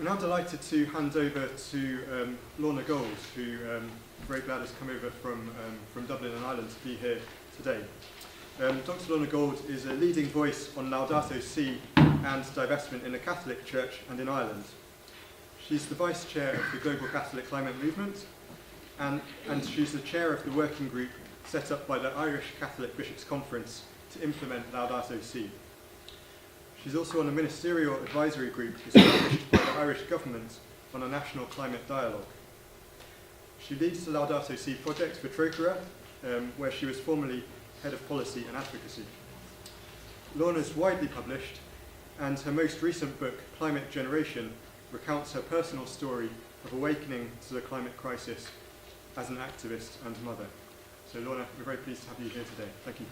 We're now delighted to hand over to Lorna Gold, who I'm very glad has come over from Dublin and Ireland to be here today. Dr. Lorna Gold is a leading voice on Laudato Si and divestment in the Catholic Church and in Ireland. She's the Vice Chair of the Global Catholic Climate Movement, and she's the chair of the working group set up by the Irish Catholic Bishops' Conference to implement Laudato Si. She's also on a ministerial advisory group established by the Irish government on a national climate dialogue. She leads the Laudato Si Project for Trocaire, where she was formerly head of policy and advocacy. Lorna's widely published, and her most recent book, Climate Generation, recounts her personal story of awakening to the climate crisis as an activist and mother. So Lorna, we're very pleased to have you here today. Thank you.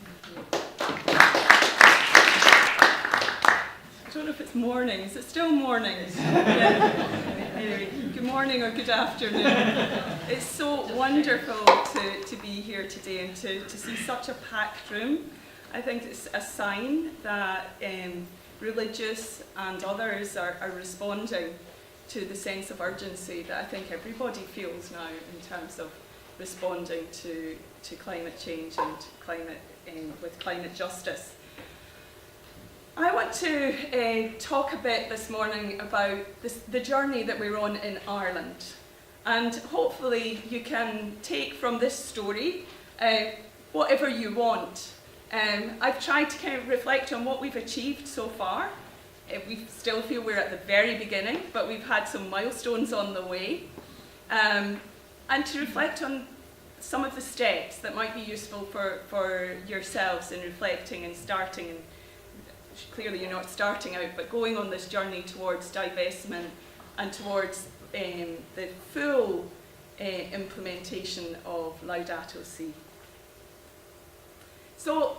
I don't know if it's morning. Is it still morning? Yeah. Anyway, good morning or good afternoon. It's so wonderful to be here today and to see such a packed room. I think it's a sign that religious and others are responding to the sense of urgency that I think everybody feels now in terms of responding to climate change and with climate justice. I want to talk a bit this morning about the journey that we're on in Ireland, and hopefully you can take from this story whatever you want. I've tried to kind of reflect on what we've achieved so far. We still feel we're at the very beginning, but we've had some milestones on the way, and to reflect on some of the steps that might be useful for yourselves in reflecting and starting. And clearly you're not starting out, but going on this journey towards divestment and towards the full implementation of Laudato Si. So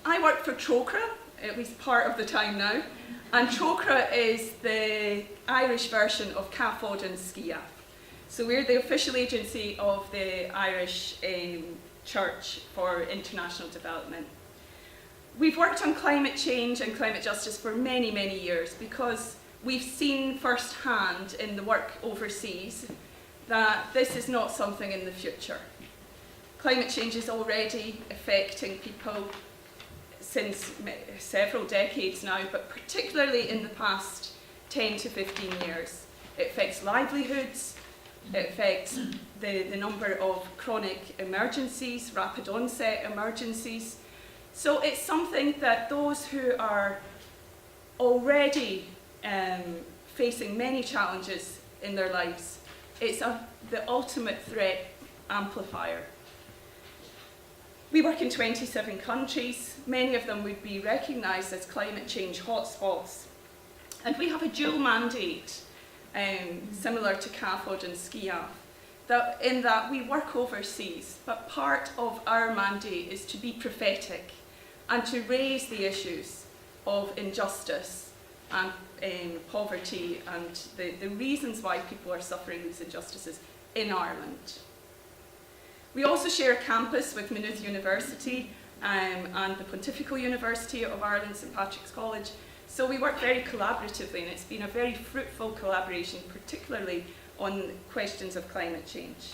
I work for Trocaire, at least part of the time now, and Trocaire is the Irish version of CAFOD and SCIAF. So we're the official agency of the Irish Church for International Development. We've worked on climate change and climate justice for many, many years because we've seen firsthand in the work overseas that this is not something in the future. Climate change is already affecting people since several decades now, but particularly in the past 10 to 15 years. It affects livelihoods, it affects the number of chronic emergencies, rapid onset emergencies. So it's something that those who are already facing many challenges in their lives, it's the ultimate threat amplifier. We work in 27 countries. Many of them would be recognised as climate change hotspots. And we have a dual mandate, similar to CAFOD and SCIAF, in that we work overseas, but part of our mandate is to be prophetic and to raise the issues of injustice and poverty and the reasons why people are suffering these injustices in Ireland. We also share a campus with Maynooth University and the Pontifical University of Ireland, St Patrick's College. So we work very collaboratively, and it's been a very fruitful collaboration, particularly on questions of climate change.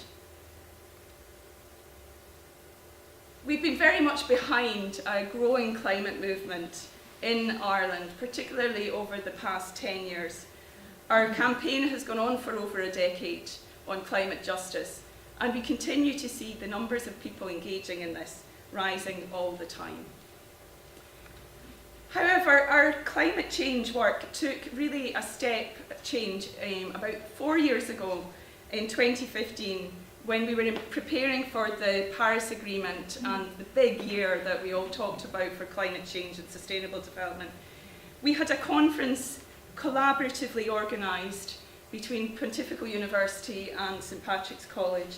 We've been very much behind a growing climate movement in Ireland, particularly over the past 10 years. Our campaign has gone on for over a decade on climate justice, and we continue to see the numbers of people engaging in this rising all the time. However, our climate change work took really a step change about 4 years ago in 2015, when we were preparing for the Paris Agreement and the big year that we all talked about for climate change and sustainable development. We had a conference collaboratively organised between Pontifical University and St Patrick's College,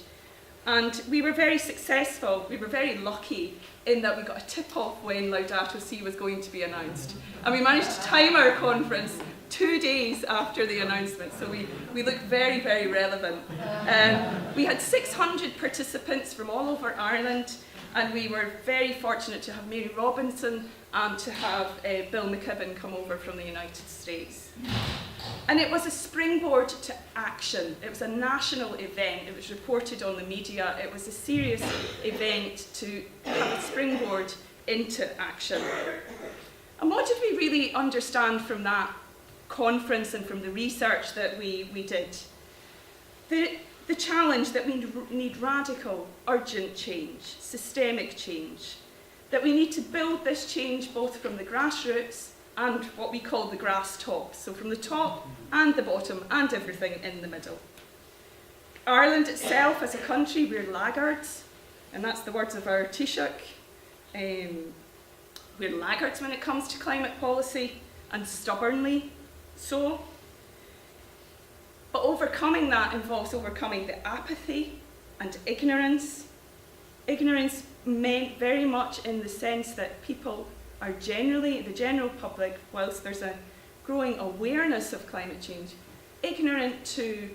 and we were very successful. We were very lucky in that we got a tip-off when Laudato Si was going to be announced, and we managed to time our conference 2 days after the announcement, so we look very, very relevant. We had 600 participants from all over Ireland, and we were very fortunate to have Mary Robinson and to have Bill McKibben come over from the United States. And it was a springboard to action. It was a national event. It was reported on the media. It was a serious event to have a springboard into action. And what did we really understand from that conference and from the research that we did? The challenge that we need radical, urgent change, systemic change, that we need to build this change both from the grassroots and what we call the grass top, so from the top and the bottom and everything in the middle. Ireland itself as a country, we're laggards, and that's the words of our Taoiseach. We're laggards when it comes to climate policy, and stubbornly so. But overcoming that involves overcoming the apathy and ignorance. Ignorance meant very much in the sense that people are generally, the general public, whilst there's a growing awareness of climate change, ignorant to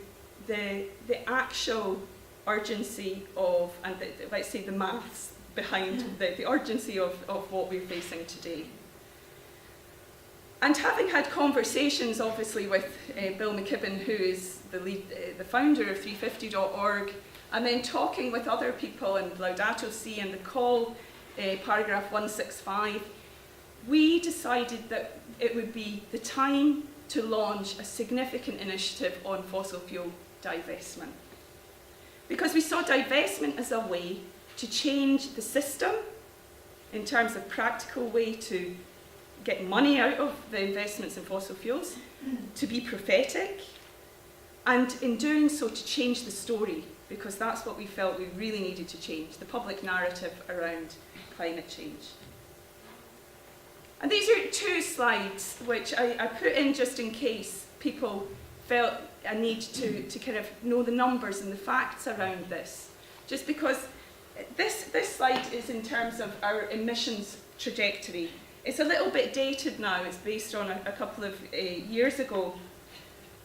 the actual urgency of, and let's say the maths behind the urgency of what we're facing today. And having had conversations, obviously, with Bill McKibben, who is the founder of 350.org, and then talking with other people in Laudato Si and the call, paragraph 165, we decided that it would be the time to launch a significant initiative on fossil fuel divestment. Because we saw divestment as a way to change the system in terms of practical way to get money out of the investments in fossil fuels, to be prophetic, and in doing so to change the story, because that's what we felt we really needed to change, the public narrative around climate change. And these are two slides which I put in just in case people felt a need to kind of know the numbers and the facts around this. Just because this slide is in terms of our emissions trajectory. It's a little bit dated now, it's based on a couple of years ago.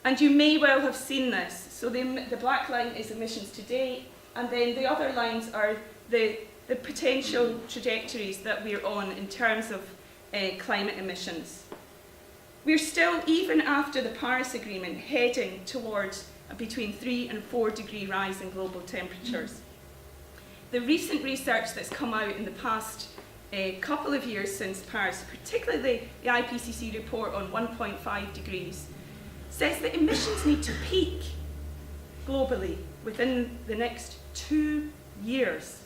And you may well have seen this. So the black line is emissions today, and then the other lines are the potential trajectories that we're on in terms of climate emissions. We're still, even after the Paris Agreement, heading towards a between 3 and 4 degree rise in global temperatures. The recent research that's come out in the past couple of years since Paris, particularly the IPCC report on 1.5 degrees, says that emissions need to peak globally within the next 2 years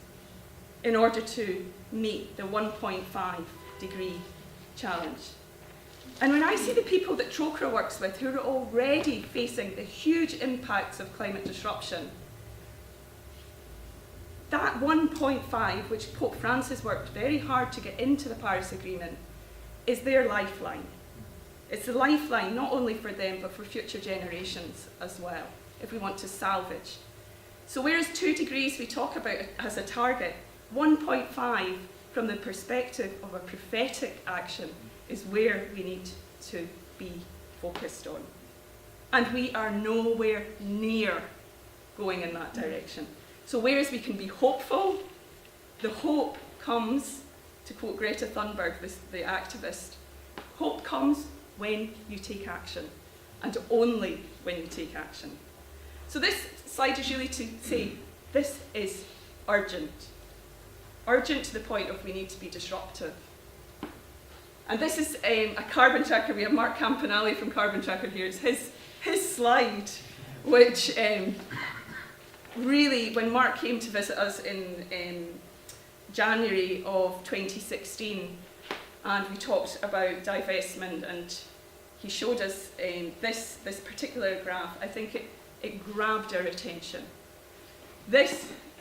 in order to meet the 1.5 degree challenge. And when I see the people that Trocaire works with who are already facing the huge impacts of climate disruption, that 1.5, which Pope Francis worked very hard to get into the Paris Agreement, is their lifeline. It's the lifeline not only for them, but for future generations as well, if we want to salvage. So whereas 2 degrees we talk about as a target, 1.5 from the perspective of a prophetic action is where we need to be focused on. And we are nowhere near going in that direction. So whereas we can be hopeful, the hope comes, to quote Greta Thunberg, the activist, hope comes when you take action, and only when you take action. So this slide is really to say, this is urgent. Urgent to the point of we need to be disruptive. And this is a carbon tracker. We have Mark Campanelli from Carbon Tracker here. It's his slide, which really, when Mark came to visit us in January of 2016, and we talked about divestment, and he showed us this particular graph, I think it grabbed our attention.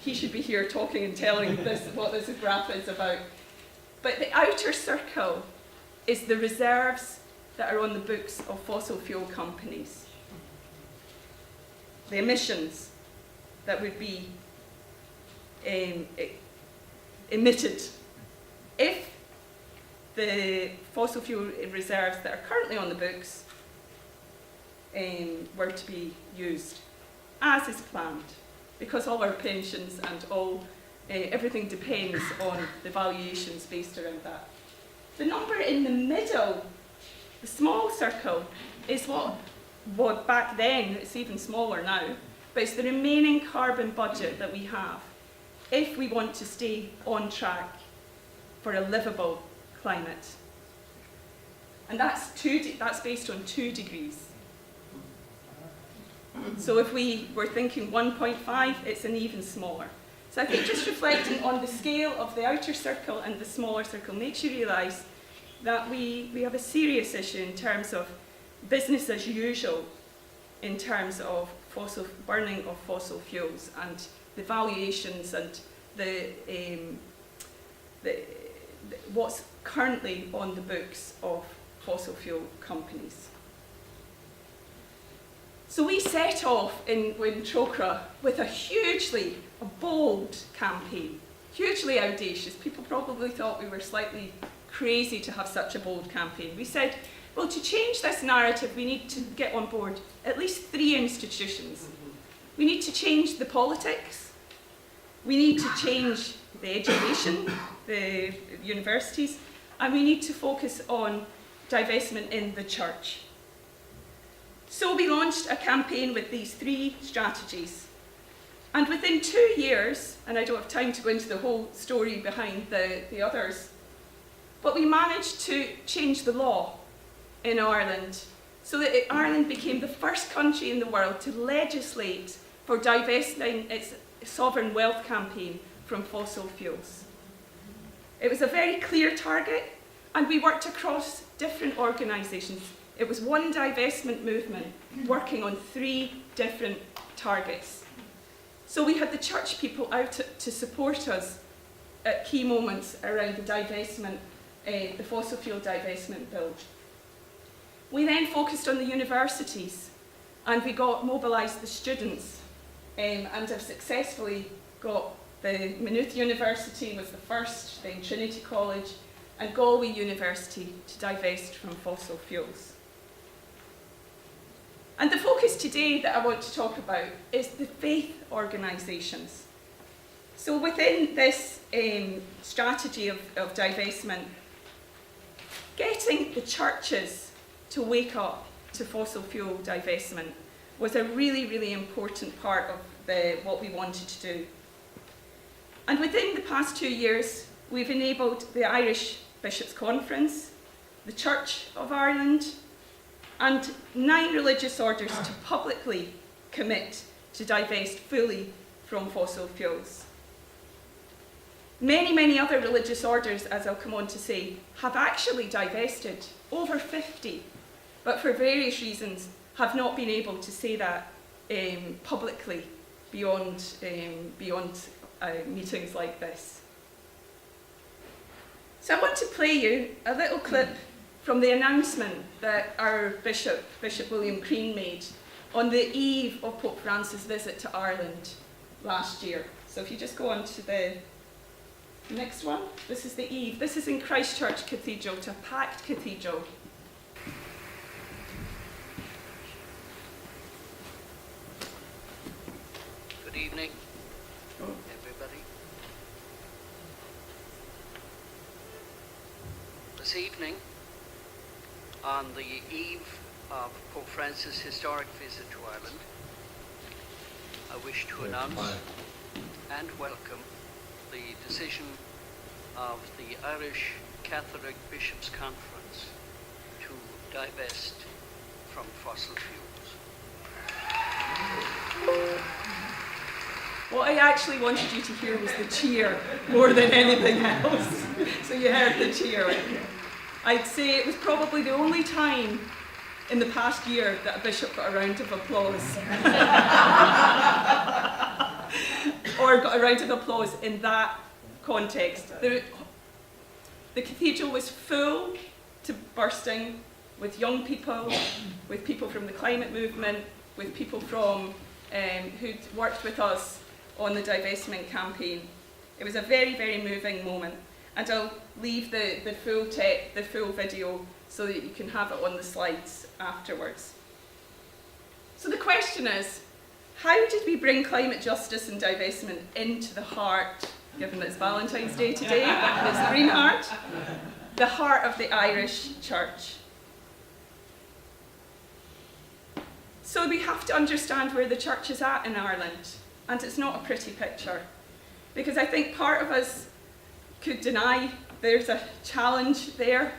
He should be here talking and telling what this graph is about. But the outer circle is the reserves that are on the books of fossil fuel companies. The emissions that would be emitted if the fossil fuel reserves that are currently on the books were to be used as is planned, because all our pensions and everything depends on the valuations based around that. The number in the middle, the small circle, is what what back then, it's even smaller now, but it's the remaining carbon budget that we have if we want to stay on track for a livable climate. And that's based on 2 degrees. So if we were thinking 1.5, it's an even smaller. So I think just reflecting on the scale of the outer circle and the smaller circle makes you realise that we have a serious issue in terms of business as usual, in terms of burning of fossil fuels and the valuations and what's currently on the books of fossil fuel companies. So we set off in Trocaire with a bold campaign, hugely audacious. People probably thought we were slightly crazy to have such a bold campaign. We said, well, to change this narrative, we need to get on board at least 3 institutions. We need to change the politics, we need to change the education, the universities, and we need to focus on divestment in the church. So we launched a campaign with these 3 strategies. And within 2 years, and I don't have time to go into the whole story behind the others, but we managed to change the law in Ireland so that Ireland became the first country in the world to legislate for divesting its sovereign wealth campaign from fossil fuels. It was a very clear target, and we worked across different organisations. It was one divestment movement working on 3 different targets. So we had the church people out to support us at key moments around the divestment, the fossil fuel divestment bill. We then focused on the universities, and we mobilised the students, and have successfully got the Maynooth University was the first, then Trinity College, and Galway University to divest from fossil fuels. And the focus today that I want to talk about is the faith organisations. So within this strategy of divestment, getting the churches to wake up to fossil fuel divestment was a really, really important part of what we wanted to do. And within the past 2 years, we've enabled the Irish Bishops' Conference, the Church of Ireland, and 9 religious orders to publicly commit to divest fully from fossil fuels. Many, many other religious orders, as I'll come on to say, have actually divested, over 50, but for various reasons have not been able to say that publicly beyond meetings like this. So I want to play you a little clip from the announcement that our Bishop William Crean, made on the eve of Pope Francis' visit to Ireland last year. So if you just go on to the next one, this is the eve. This is in Christchurch Cathedral, to a packed cathedral. Good evening, everybody. This evening, on the eve of Pope Francis' historic visit to Ireland, I wish to announce and welcome the decision of the Irish Catholic Bishops' Conference to divest from fossil fuels. What I actually wanted you to hear was the cheer more than anything else. So you heard the cheer. I'd say it was probably the only time in the past year that a bishop got a round of applause. Or got a round of applause in that context. The cathedral was full to bursting with young people, with people from the climate movement, with people from who'd worked with us on the divestment campaign. It was a very, very moving moment. And I'll leave the full video so that you can have it on the slides afterwards. So the question is, how did we bring climate justice and divestment into the heart, given that it's Valentine's Day today, it's the Green Heart, the heart of the Irish Church? So we have to understand where the church is at in Ireland, and it's not a pretty picture. Because I think part of us could deny there's a challenge there,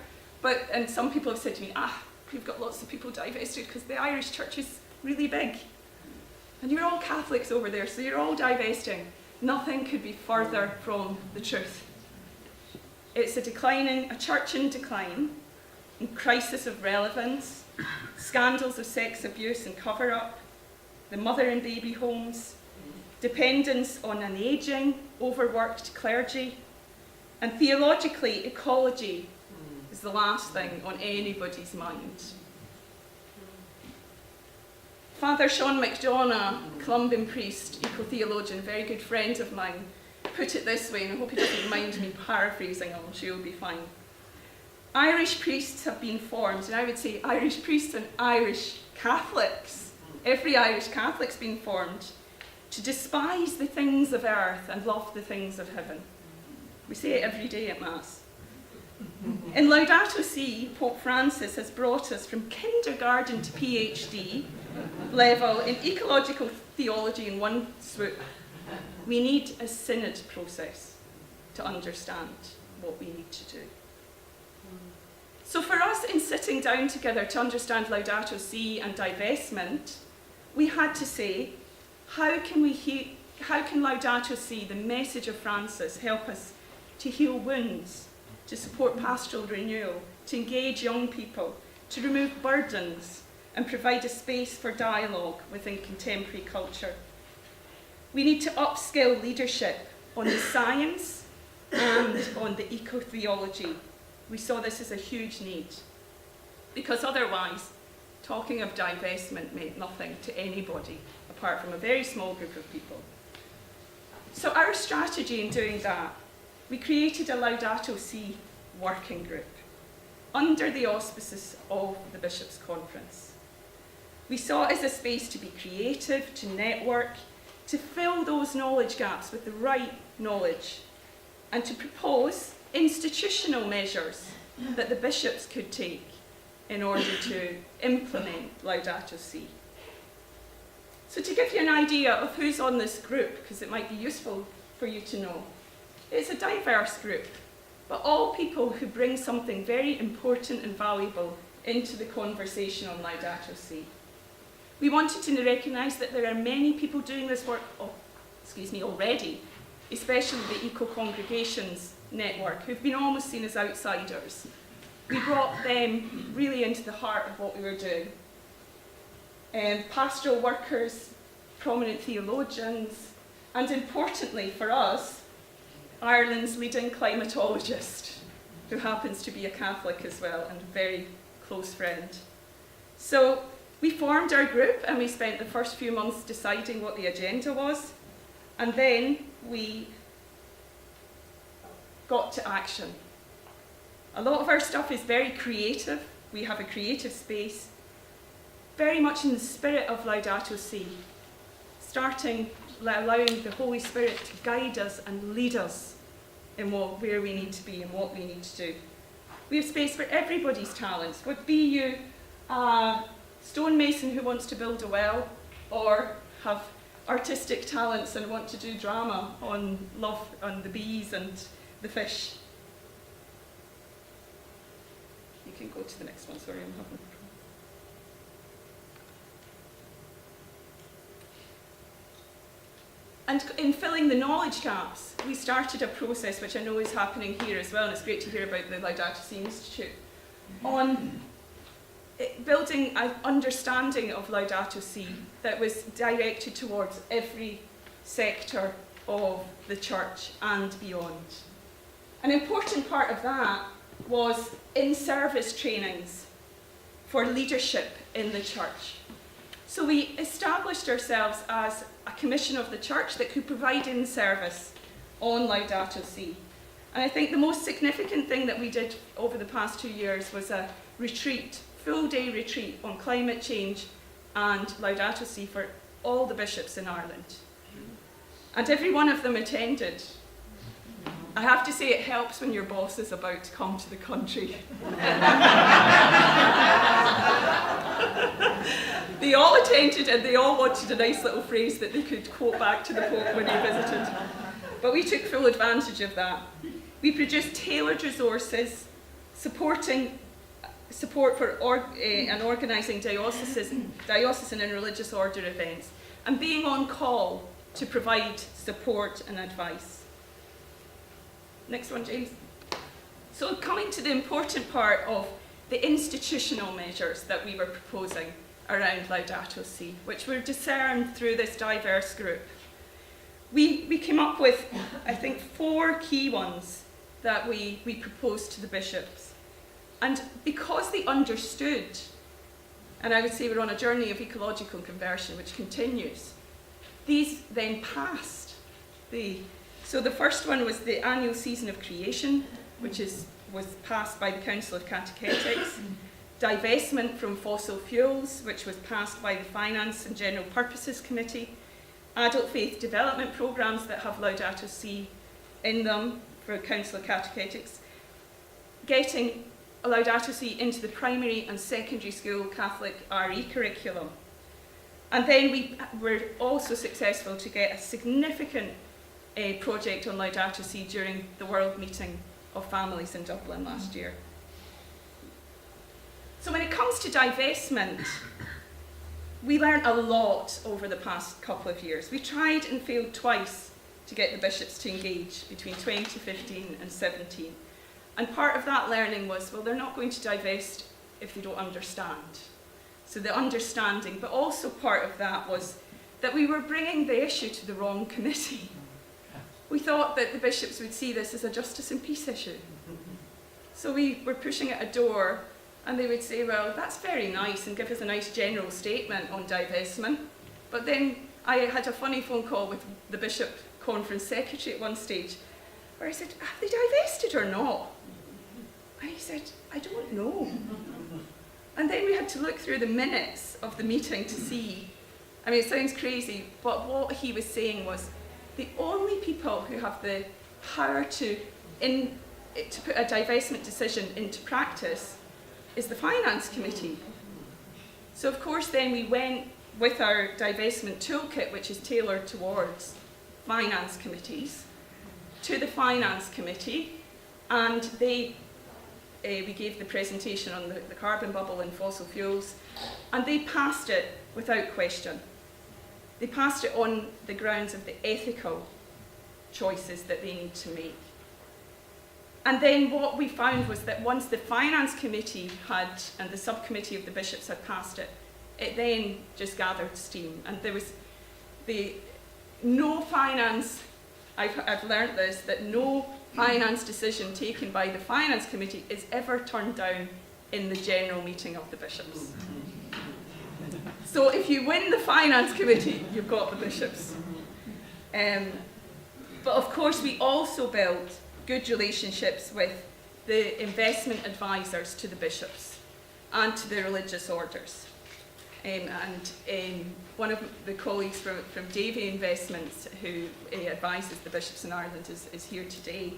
and some people have said to me, we've got lots of people divested because the Irish church is really big. And you're all Catholics over there, so you're all divesting. Nothing could be further from the truth. It's a church in decline, in crisis of relevance, scandals of sex abuse and cover-up, the mother and baby homes, dependence on an ageing, overworked clergy, and theologically, ecology is the last thing on anybody's mind. Father Sean McDonough, Columban priest, eco-theologian, very good friend of mine, put it this way, and I hope he doesn't mind me paraphrasing, I'm sure he'll be fine. Irish priests have been formed, and I would say Irish priests and Irish Catholics, every Irish Catholic's been formed, to despise the things of earth and love the things of heaven. We say it every day at Mass. In Laudato Si, Pope Francis has brought us from kindergarten to PhD level in ecological theology in one swoop. We need a synod process to understand what we need to do. So for us, in sitting down together to understand Laudato Si and divestment, we had to say, how can Laudato Si, the message of Francis, help us to heal wounds, to support pastoral renewal, to engage young people, to remove burdens, and provide a space for dialogue within contemporary culture? We need to upskill leadership on the science and on the eco-theology. We saw this as a huge need, because otherwise, talking of divestment meant nothing to anybody, apart from a very small group of people. So our strategy in doing that, we created a Laudato Si working group under the auspices of the Bishops' Conference. We saw it as a space to be creative, to network, to fill those knowledge gaps with the right knowledge, and to propose institutional measures that the bishops could take in order to implement Laudato Si. So to give you an idea of who's on this group, because it might be useful for you to know, it's a diverse group, but all people who bring something very important and valuable into the conversation on Laudato Si. We wanted to recognise that there are many people doing this work already, especially the eco-congregations network, who've been almost seen as outsiders. We brought them really into the heart of what we were doing. Pastoral workers, prominent theologians, and importantly for us, Ireland's leading climatologist, who happens to be a Catholic as well and a very close friend. So we formed our group and we spent the first few months deciding what the agenda was, and then we got to action. A lot of our stuff is very creative. We have a creative space, very much in the spirit of Laudato Si, allowing the Holy Spirit to guide us and lead us in where we need to be and what we need to do. We have space for everybody's talents. Would be you a stonemason who wants to build a well, or have artistic talents and want to do drama on love, on the bees and the fish. You can go to the next one, sorry, I'm having. And in filling the knowledge gaps, we started a process which I know is happening here as well, and it's great to hear about the Laudato Si Institute, on building an understanding of Laudato Si that was directed towards every sector of the church and beyond. An important part of that was in-service trainings for leadership in the church. So we established ourselves as a commission of the church that could provide in-service on Laudato Si. And I think the most significant thing that we did over the past 2 years was a retreat, full-day retreat on climate change and Laudato Si for all the bishops in Ireland. And every one of them attended. I have to say it helps when your boss is about to come to the country. They all attended and they all wanted a nice little phrase that they could quote back to the Pope when he visited. But we took full advantage of that. We produced tailored resources, support for and organising diocesan and religious order events, and being on call to provide support and advice. Next one, James. So coming to the important part of the institutional measures that we were proposing around Laudato Si, which were discerned through this diverse group. We came up with, I think, 4 key ones that we proposed to the bishops. And because they understood, and I would say we're on a journey of ecological conversion which continues, these then passed. So the first one was the annual season of creation, which was passed by the Council of Catechetics. Divestment from fossil fuels, which was passed by the Finance and General Purposes Committee. Adult faith development programmes that have Laudato Si in them for Council of Catechetics. Getting Laudato Si into the primary and secondary school Catholic RE curriculum. And then we were also successful to get a significant project on Laudato Si during the World Meeting of Families in Dublin last year. So when it comes to divestment, we learned a lot over the past couple of years. We tried and failed twice to get the bishops to engage between 2015 and 17. And part of that learning was, well, they're not going to divest if they don't understand. So the understanding, but also part of that was that we were bringing the issue to the wrong committee. We thought that the bishops would see this as a justice and peace issue. So we were pushing at a door, and they would say, well, that's very nice, and give us a nice general statement on divestment. But then I had a funny phone call with the Bishop Conference Secretary at one stage, where I said, have they divested or not? And he said, I don't know. And then we had to look through the minutes of the meeting to see. I mean, it sounds crazy, but what he was saying was, the only people who have the power to put a divestment decision into practice is the Finance Committee. So of course then we went with our divestment toolkit, which is tailored towards finance committees, to the Finance Committee, and we gave the presentation on the carbon bubble and fossil fuels, and they passed it without question. They passed it on the grounds of the ethical choices that they need to make. And then what we found was that once the Finance Committee and the subcommittee of the bishops had passed it, it then just gathered steam. And there was no finance, I've learned this, that no finance decision taken by the Finance Committee is ever turned down in the general meeting of the bishops. So if you win the Finance Committee, you've got the bishops. But of course we also built good relationships with the investment advisors to the bishops and to the religious orders. One of the colleagues from Davy Investments, who advises the bishops in Ireland, is here today.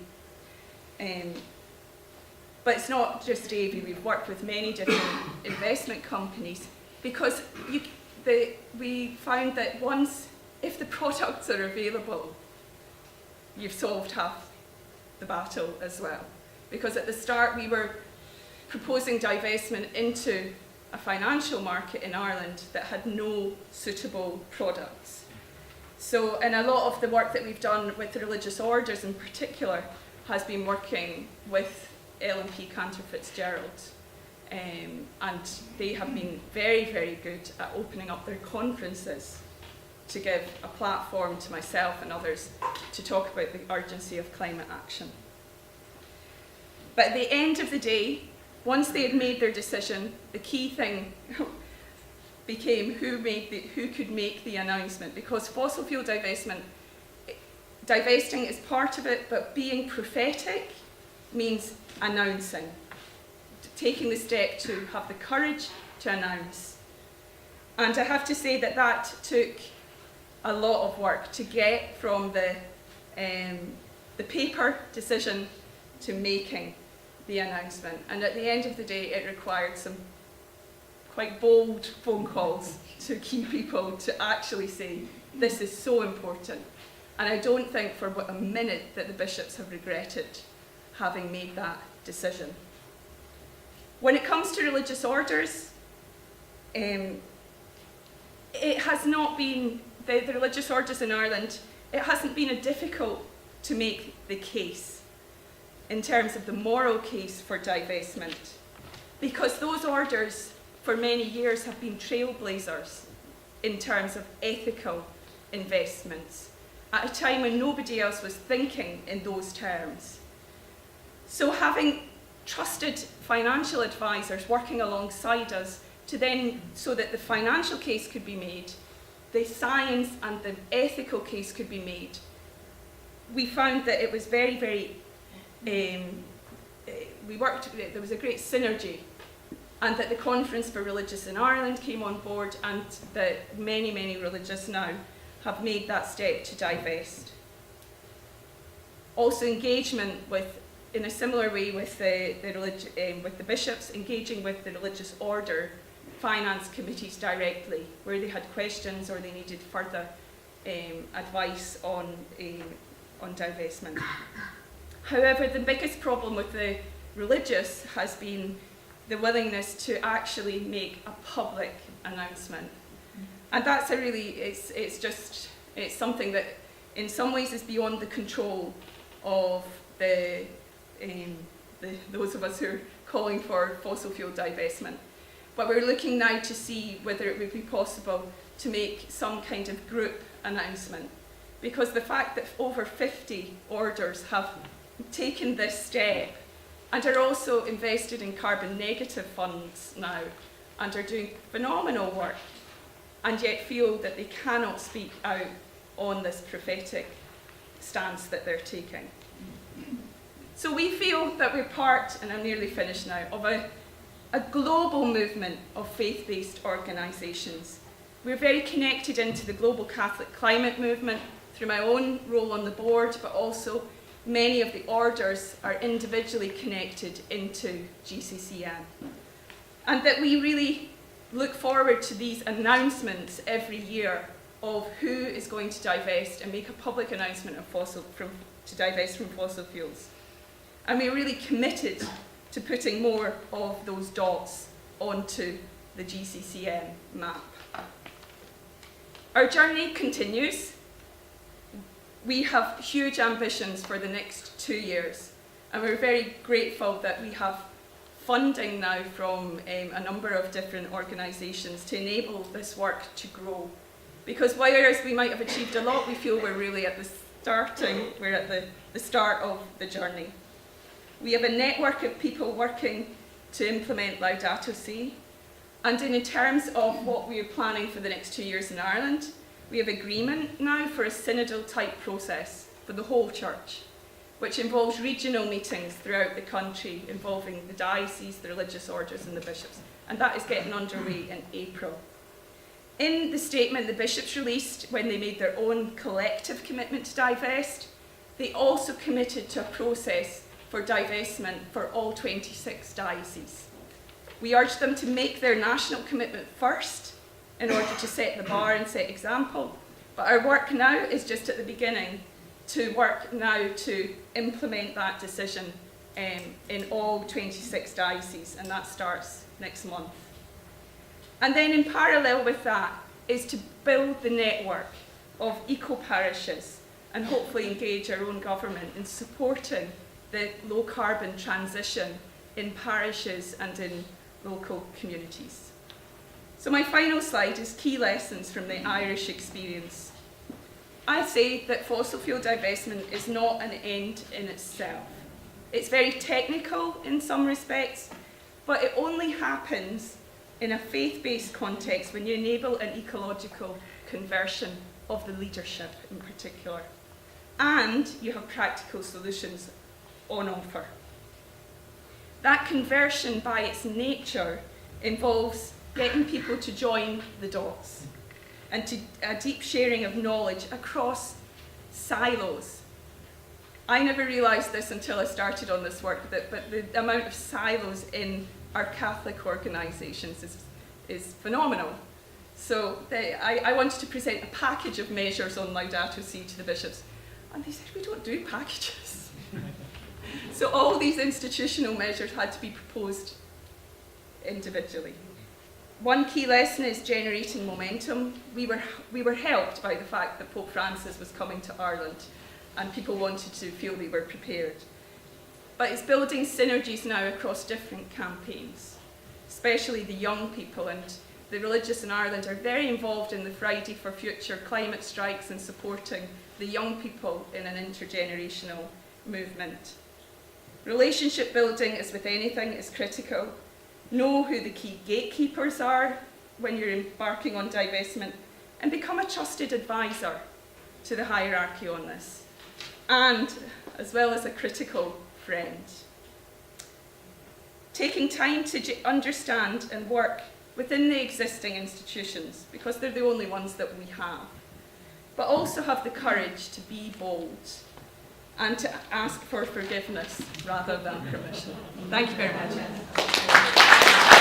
But it's not just Davy, we've worked with many different investment companies, because we found that if the products are available, you've solved half the battle as well. Because at the start we were proposing divestment into a financial market in Ireland that had no suitable products. So, and a lot of the work that we've done with the religious orders in particular has been working with L&P Cantor Fitzgerald. And they have been very, very good at opening up their conferences to give a platform to myself and others to talk about the urgency of climate action. But at the end of the day, once they had made their decision, the key thing became who could make the announcement, because fossil fuel divesting is part of it, but being prophetic means announcing, taking the step to have the courage to announce. And I have to say that took a lot of work to get from the paper decision to making the announcement. And at the end of the day, it required some quite bold phone calls to key people to actually say, this is so important. And I don't think for a minute that the bishops have regretted having made that decision. When it comes to religious orders, it has not been, the religious orders in Ireland, it hasn't been difficult to make the case in terms of the moral case for divestment, because those orders for many years have been trailblazers in terms of ethical investments at a time when nobody else was thinking in those terms. So having trusted financial advisors working alongside us to then, so that the financial case could be made, the science and the ethical case could be made, we found that it was very, very, there was a great synergy, and that the Conference for Religious in Ireland came on board, and that many, many religious now have made that step to divest. Also engagement with, in a similar way with the bishops, engaging with the religious order finance committees directly, where they had questions or they needed further advice on divestment. However, the biggest problem with the religious has been the willingness to actually make a public announcement. And that's a really, it's something that in some ways is beyond the control of those of us who are calling for fossil fuel divestment. But we're looking now to see whether it would be possible to make some kind of group announcement, because the fact that over 50 orders have taken this step and are also invested in carbon negative funds now and are doing phenomenal work, and yet feel that they cannot speak out on this prophetic stance that they're taking. So we feel that we're part, and I'm nearly finished now, of a global movement of faith-based organisations. We're very connected into the global Catholic climate movement through my own role on the board, but also many of the orders are individually connected into GCCM. And that we really look forward to these announcements every year of who is going to divest and make a public announcement of to divest from fossil fuels. And we're really committed to putting more of those dots onto the GCCM map. Our journey continues. We have huge ambitions for the next 2 years, and we're very grateful that we have funding now from a number of different organisations to enable this work to grow. Because whereas we might have achieved a lot, we feel we're really at the start of the journey. We have a network of people working to implement Laudato Si, and in terms of what we are planning for the next 2 years in Ireland, we have agreement now for a synodal type process for the whole church, which involves regional meetings throughout the country involving the diocese, the religious orders and the bishops, and that is getting underway in April. In the statement the bishops released when they made their own collective commitment to divest, they also committed to a process for divestment for all 26 dioceses. We urge them to make their national commitment first in order to set the bar and set example, but our work now is just at the beginning to work now to implement that decision in all 26 dioceses, and that starts next month. And then in parallel with that is to build the network of eco-parishes and hopefully engage our own government in supporting the low-carbon transition in parishes and in local communities. So my final slide is key lessons from the Irish experience. I say that fossil fuel divestment is not an end in itself. It's very technical in some respects, but it only happens in a faith-based context when you enable an ecological conversion of the leadership in particular, and you have practical solutions on offer. That conversion by its nature involves getting people to join the dots and to a deep sharing of knowledge across silos. I never realised this until I started on this work, but the amount of silos in our Catholic organisations is phenomenal. So I wanted to present a package of measures on Laudato Si to the bishops, and they said, we don't do packages. So all these institutional measures had to be proposed individually. One key lesson is generating momentum. We were helped by the fact that Pope Francis was coming to Ireland, and people wanted to feel they were prepared. But it's building synergies now across different campaigns, especially the young people, and the religious in Ireland are very involved in the Friday for Future climate strikes and supporting the young people in an intergenerational movement. Relationship building, as with anything, is critical. Know who the key gatekeepers are when you're embarking on divestment, and become a trusted advisor to the hierarchy on this, and as well as a critical friend. Taking time to understand and work within the existing institutions, because they're the only ones that we have, but also have the courage to be bold and to ask for forgiveness rather than permission. Thank you very much.